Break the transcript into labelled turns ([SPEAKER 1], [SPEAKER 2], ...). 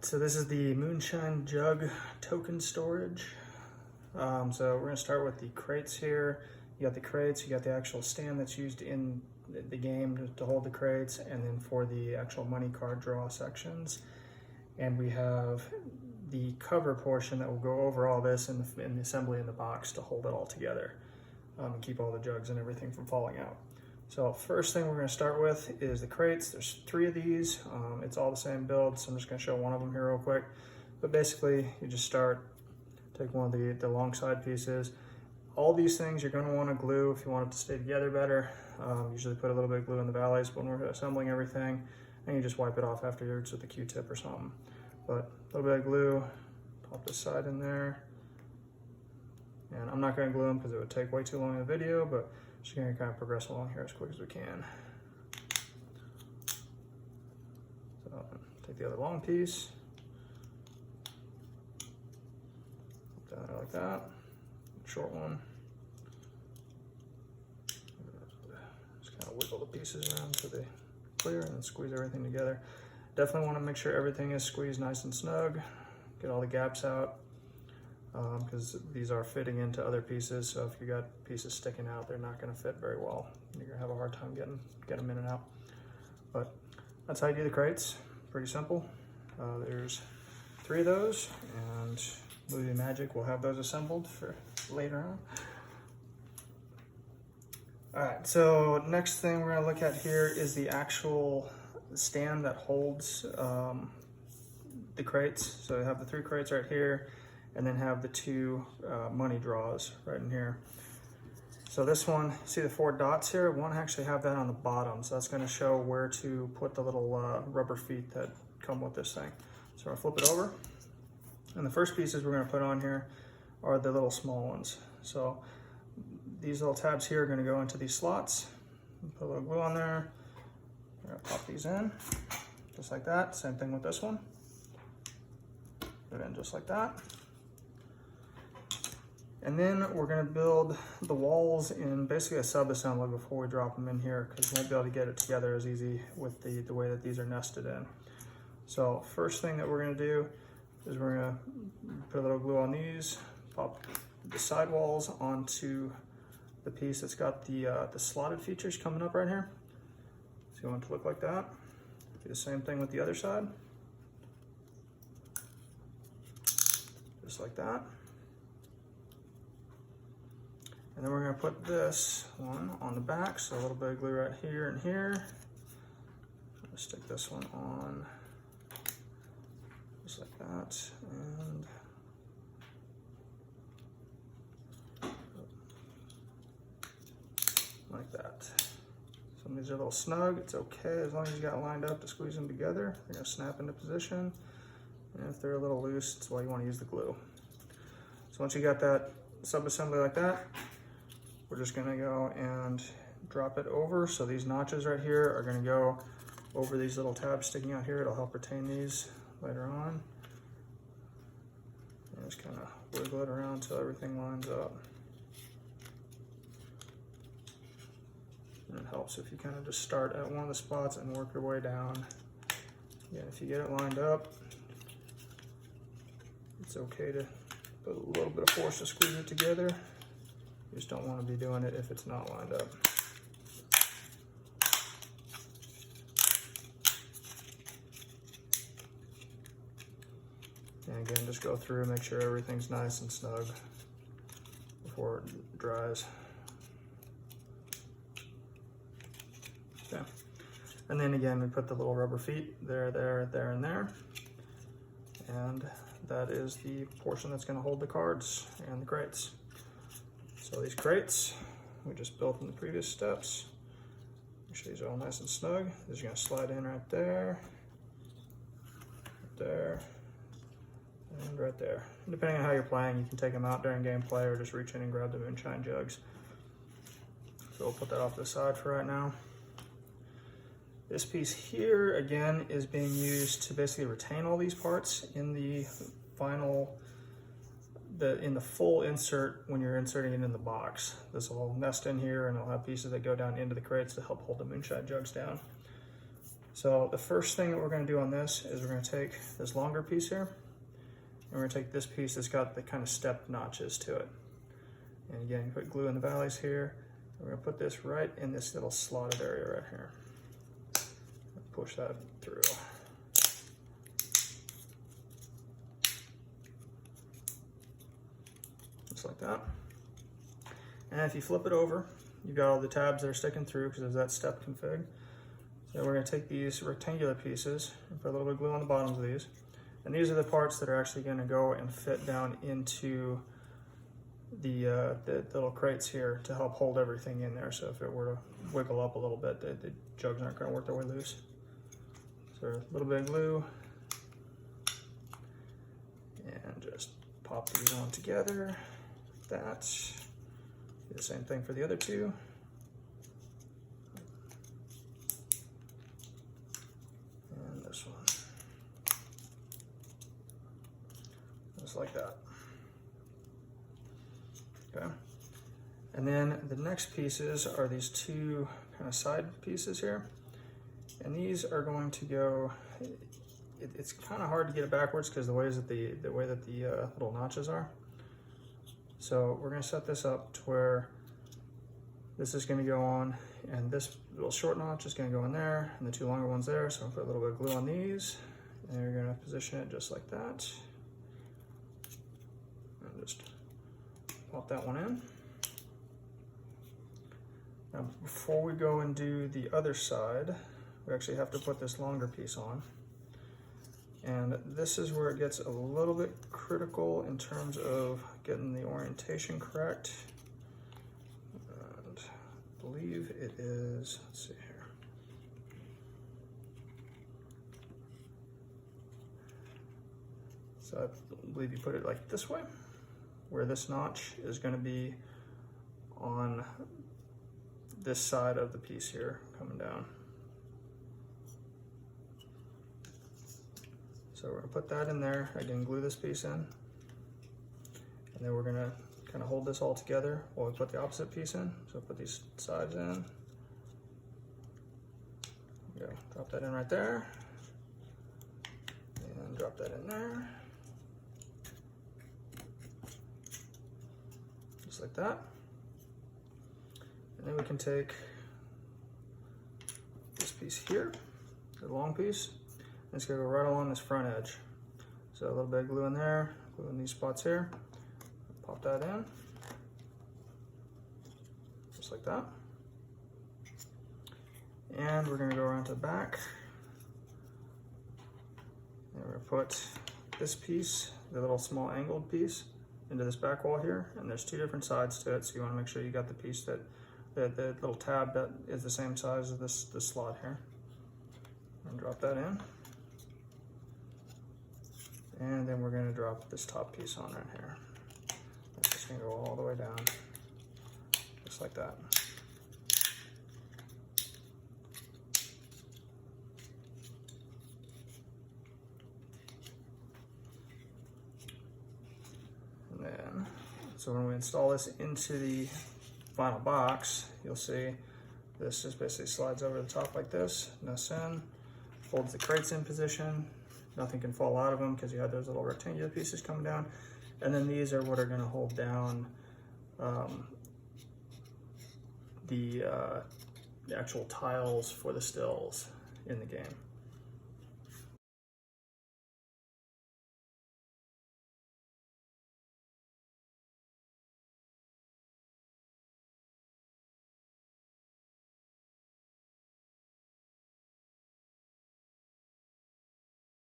[SPEAKER 1] So this is the Moonshine Jug Token Storage. So we're gonna start with the crates here. You got the crates, you got the actual stand that's used in the game to hold the crates, and then for the actual money card draw sections. And we have the cover portion that will go over all this in the assembly in the box to hold it all together and keep all the jugs and everything from falling out. So first thing we're going to start with is the crates. There's 3 of these. It's all the same build, so I'm just going to show one of them here real quick. But basically, you just start, take one of the long side pieces. All these things you're going to want to glue if you want it to stay together better. Usually put a little bit of glue in the valleys when we're assembling everything, and you just wipe it off afterwards with a Q-tip or something. But a little bit of glue, pop this side in there. And I'm not going to glue them because it would take way too long in the video, but just going to kind of progress along here as quick as we can. So take the other long piece, put down there like that, short one. Just kind of wiggle the pieces around so they clear and then squeeze everything together. Definitely want to make sure everything is squeezed nice and snug, get all the gaps out. Because these are fitting into other pieces, so if you got pieces sticking out, they're not going to fit very well. You're going to have a hard time getting them in and out. But that's how you do the crates. Pretty simple. There's 3 of those, and Movie Magic will have those assembled for later on. All right, so next thing we're going to look at here is the actual stand that holds the crates. So we have the 3 crates right here, and then have the 2 money draws right in here. So this one, see the 4 dots here? One actually have that on the bottom, so that's going to show where to put the little rubber feet that come with this thing. So I'm going to flip it over, and the first pieces we're going to put on here are the little small ones. So these little tabs here are going to go into these slots. Put a little glue on there. We're going to pop these in, just like that. Same thing with this one. Put it in just like that. And then we're going to build the walls in basically a sub-assembly before we drop them in here, because we won't be able to get it together as easy with the way that these are nested in. So first thing that we're going to do is we're going to put a little glue on these, pop the side walls onto the piece that's got the slotted features coming up right here. So you want it to look like that. Do the same thing with the other side. Just like that. And then we're going to put this one on the back, so a little bit of glue right here and here. Let's stick this one on just like that, and like that. Some of these are a little snug. It's okay as long as you got it lined up to squeeze them together. They're going to snap into position. And if they're a little loose, that's why you want to use the glue. So once you got that sub-assembly like that, we're just gonna go and drop it over. So these notches right here are gonna go over these little tabs sticking out here. It'll help retain these later on. And just kind of wiggle it around until everything lines up. And it helps if you kind of just start at one of the spots and work your way down. Again, if you get it lined up, it's okay to put a little bit of force to squeeze it together. You just don't want to be doing it if it's not lined up. And again, just go through, make sure everything's nice and snug before it dries. Okay. And then again, we put the little rubber feet there, there, there, and there. And that is the portion that's going to hold the cards and the crates. So these crates, we just built in the previous steps. Make sure these are all nice and snug. These are going to slide in right there, and right there. And depending on how you're playing, you can take them out during gameplay or just reach in and grab the Moonshine Jugs. So we'll put that off to the side for right now. This piece here, again, is being used to basically retain all these parts in the final, in the full insert when you're inserting it in the box. This will nest in here and it'll have pieces that go down into the crates to help hold the Moonshine Jugs down. So the first thing that we're going to do on this is we're going to take this longer piece here, and we're going to take this piece that's got the kind of stepped notches to it. And again, you put glue in the valleys here. We're going to put this right in this little slotted area right here. Push that through. Just like that. And if you flip it over, you've got all the tabs that are sticking through because there's that step config. So we're going to take these rectangular pieces and put a little bit of glue on the bottoms of these. And these are the parts that are actually going to go and fit down into the little crates here to help hold everything in there. So if it were to wiggle up a little bit, the jugs aren't going to work their way loose. So a little bit of glue. And just pop these on together. That. Do the same thing for the other two. And this one. Just like that. Okay. And then the next pieces are these two kind of side pieces here. And these are going to go, it's kind of hard to get it backwards because the way that the little notches are. So we're going to set this up to where this is going to go on, and this little short notch is going to go in there, and the two longer ones there. So I'll put a little bit of glue on these, and you're going to position it just like that. And just pop that one in. Now before we go and do the other side, we actually have to put this longer piece on. And this is where it gets a little bit critical in terms of getting the orientation correct. And I believe it is, let's see here. So I believe you put it like this way, where this notch is going to be on this side of the piece here coming down. So we're going to put that in there, again glue this piece in, and then we're going to kind of hold this all together while we put the opposite piece in. So put these sides in, go, drop that in right there, and drop that in there, just like that. And then we can take this piece here, the long piece, it's going to go right along this front edge. So a little bit of glue in there, glue in these spots here, pop that in, just like that. And we're going to go around to the back, and we're going to put this piece, the little small angled piece, into this back wall here, and there's two different sides to it, so you want to make sure you got the piece that, the little tab that is the same size as this slot here. And drop that in. And then we're going to drop this top piece on right here. It's just going to go all the way down, just like that. And then, so when we install this into the final box, you'll see this just basically slides over the top like this, nuts in, holds the crates in position. Nothing can fall out of them because you have those little rectangular pieces coming down. And then these are what are going to hold down the actual tiles for the stills in the game.